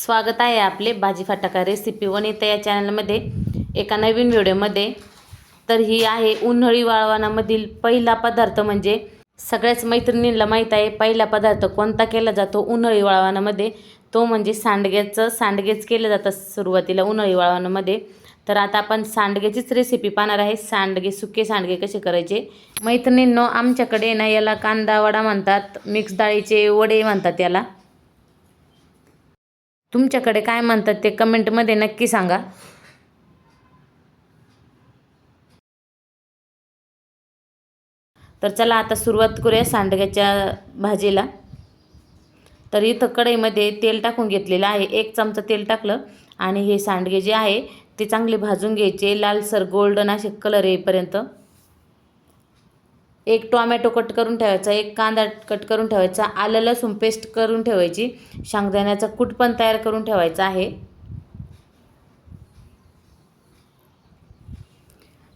स्वागत आहे आपले भाजी फटाका रेसिपी वनिता या चॅनलमध्ये एका नवीन व्हिडिओमध्ये। तर ही आहे उन्हाळी वाळवणामधील पहिला पदार्थ, म्हणजे सगळ्याच मैत्रिणींना माहीत आहे पहिला पदार्थ कोणता केला जातो उन्हाळी वाळवणामध्ये, तो म्हणजे सांडगेच केले जातात सुरुवातीला उन्हाळी वाळवणामध्ये। तर आता आपण सांडगेचीच रेसिपी पाहणार आहे। सांडगे, सुके सांडगे कसे करायचे। मैत्रिणींनो, आमच्याकडे ना याला कांदा वडा म्हणतात, मिक्स डाळीचे वडे म्हणतात याला। तुमच्याकडे काय म्हणतात ते कमेंटमध्ये नक्की सांगा। तर चला आता सुरुवात करूया सांडग्याच्या भाजीला। तर इथं कढईमध्ये तेल टाकून घेतलेलं आहे, 1 चमचा तेल टाकलं आणि हे सांडगे जे आहे ते चांगले भाजून घ्यायचे, लालसर गोल्डन असे कलर येईपर्यंत। एक टोमॅटो कट करून ठेवायचा, एक कांदा कट करून ठेवायचा, आलं लसूण पेस्ट करून ठेवायची, शेंगदाण्याचा कूट पण तयार करून ठेवायचा आहे।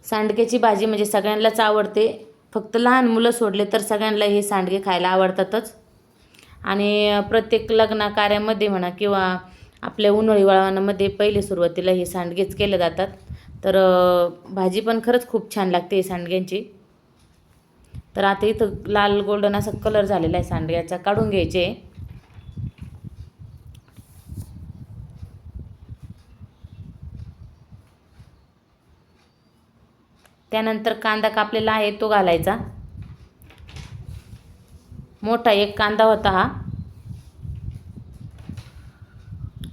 सांडग्याची भाजी म्हणजे सगळ्यांनाच आवडते, फक्त लहान मुलं सोडले तर सगळ्यांना हे सांडगे खायला आवडतातच। आणि प्रत्येक लग्न कार्यामध्ये म्हणा किंवा आपल्या उन्हाळी वाळवणामध्ये पहिले सुरुवातीला हे सांडगेच केले जातात। तर भाजी पण खरंच खूप छान लागते सांडग्यांची। तर आता इथं लाल गोल्डन असा कलर झालेला आहे सांडग्याचा, काढून घ्यायचे। त्यानंतर कांदा कापलेला आहे तो घालायचा, मोठा एक कांदा होता हा,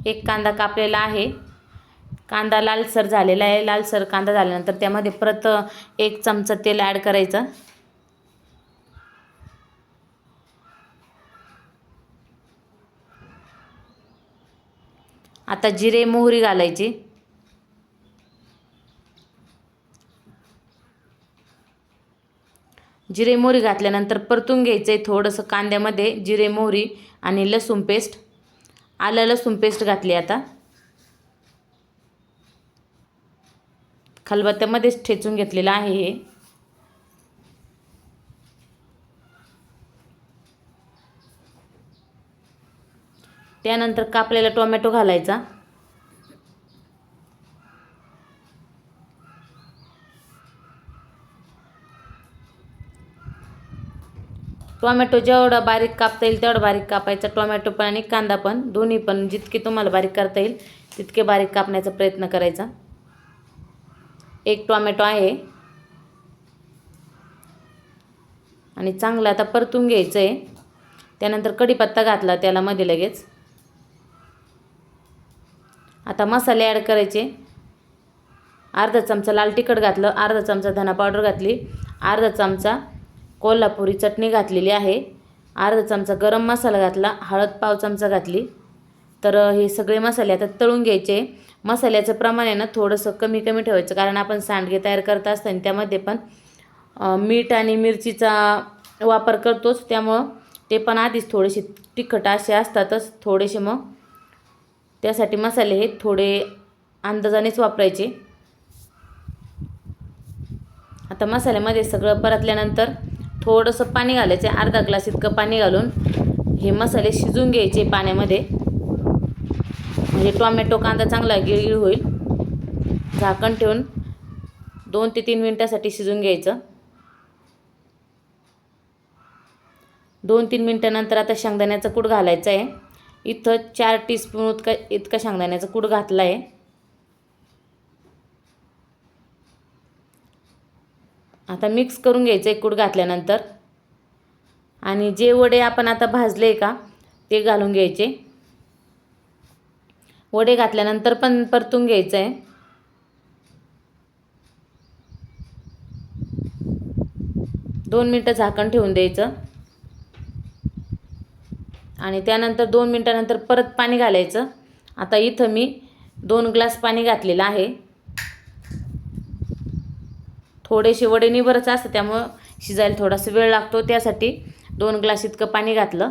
एक कांदा कापलेला आहे। कांदा लालसर झालेला आहे, लालसर कांदा झाल्यानंतर त्यामध्ये परत 1 चमचा तेल ॲड करायचं। आता जिरे मोहरी घालायची, जिरे मोहरी घातल्यानंतर परतून घ्यायचं आहे थोडंसं कांद्यामध्ये जिरे मोहरी आणि लसूण पेस्ट, आलं लसूण पेस्ट घातली। आता खलबत्त्यामध्येच ठेचून घेतलेलं आहे हे। त्यानंतर कापलेला टोमॅटो घालायचा, टोमॅटो जेवढा बारीक कापता येईल तेवढा बारीक कापायचा, टोमॅटो पण आणि कांदा पण, दोन्ही पण जितके तुम्हाला बारीक करता येईल तितके बारीक कापण्याचा प्रयत्न करायचा। 1 टोमॅटो आहे आणि चांगलं आता परतून घ्यायचं आहे। त्यानंतर कढीपत्ता घातला त्याला मध्ये लगेच। आता मसाले ॲड करायचे, अर्धा चमचा लाल तिखट घातलं, अर्धा चमचा धना पावडर घातली, अर्धा चमचा कोल्हापुरी चटणी घातलेली आहे, अर्धा चमचा गरम मसाला घातला, हळद पाव चमचा घातली। तर हे सगळे मसाले आता तळून घ्यायचे। मसाल्याचं प्रमाण आहे ना थोडंसं कमी ठेवायचं, कारण आपण सांडगे तयार करत असताना त्यामध्ये पण मीठ आणि मिरचीचा वापर करतोच, त्यामुळं ते पण आधीच थोडेसे तिखट असे असतातच थोडेसे, मग त्यासाठी मसाले हे थोडे अंदाजानेच वापरायचे। आता मसाल्यामध्ये सगळं परतल्यानंतर थोडंसं पाणी घालायचं, अर्धा ग्लास इतकं पाणी घालून हे मसाले शिजून घ्यायचे पाण्यामध्ये, म्हणजे टोमॅटो कांदा चांगला गिळगिळ होईल। झाकण ठेवून 2 ते 3 मिनिटासाठी शिजून घ्यायचं। 2-3 मिनिटानंतर आता शेंगदाण्याचा कूट घालायचा आहे। इथं 4 टीस्पून इतका शेंगदाण्याचा कूट घातला आहे। आता मिक्स करून घ्यायचं आहे कूट घातल्यानंतर, आणि जे वडे आपण आता भाजले का ते घालून घ्यायचे। वडे घातल्यानंतर पण परतून घ्यायचं आहे। दोन मिनिटं झाकण ठेवून द्यायचं आणि त्यानंतर 2 मिनिटानंतर परत पाणी घालायचं। आता इथं मी 2 ग्लास पाणी घातलेलं आहे। थोडेसे वडे निबरच असतं त्यामुळं शिजायला थोडासा वेळ लागतो, त्यासाठी 2 ग्लास इतकं पाणी घातलं।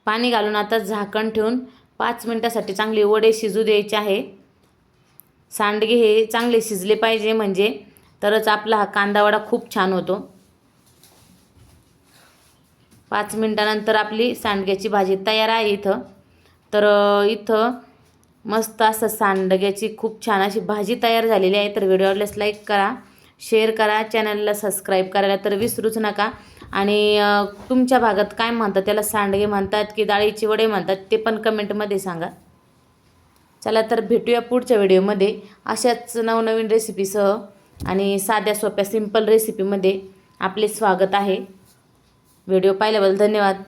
पाणी घालून आता झाकण ठेवून 5 मिनटासाठी चांगले वडे शिजू द्यायचे आहे। सांडगे हे चांगले शिजले पाहिजे म्हणजे तरच आपला हा कांदा वडा खूप छान होतो। 5 मिनटानंतर आपली सांडग्याची भाजी तयार आहे इथं। तर इथं मस्त असं सांडग्याची खूप छान अशी भाजी तयार झालेली आहे। तर व्हिडिओ आवडल्यास लाईक करा, शेअर करा, चॅनलला सबस्क्राईब करायला तर विसरूच नका। आणि तुमच्या भागात काय म्हणतात, त्याला सांडगे म्हणतात की डाळीचे वडे म्हणतात ते पण कमेंटमध्ये सांगा। चला तर भेटूया पुढच्या व्हिडिओमध्ये अशाच नवनवीन रेसिपीसह आणि साध्या सोप्या सिंपल रेसिपीमध्ये आपले स्वागत आहे। व्हिडिओ पाहिल्याबद्दल धन्यवाद।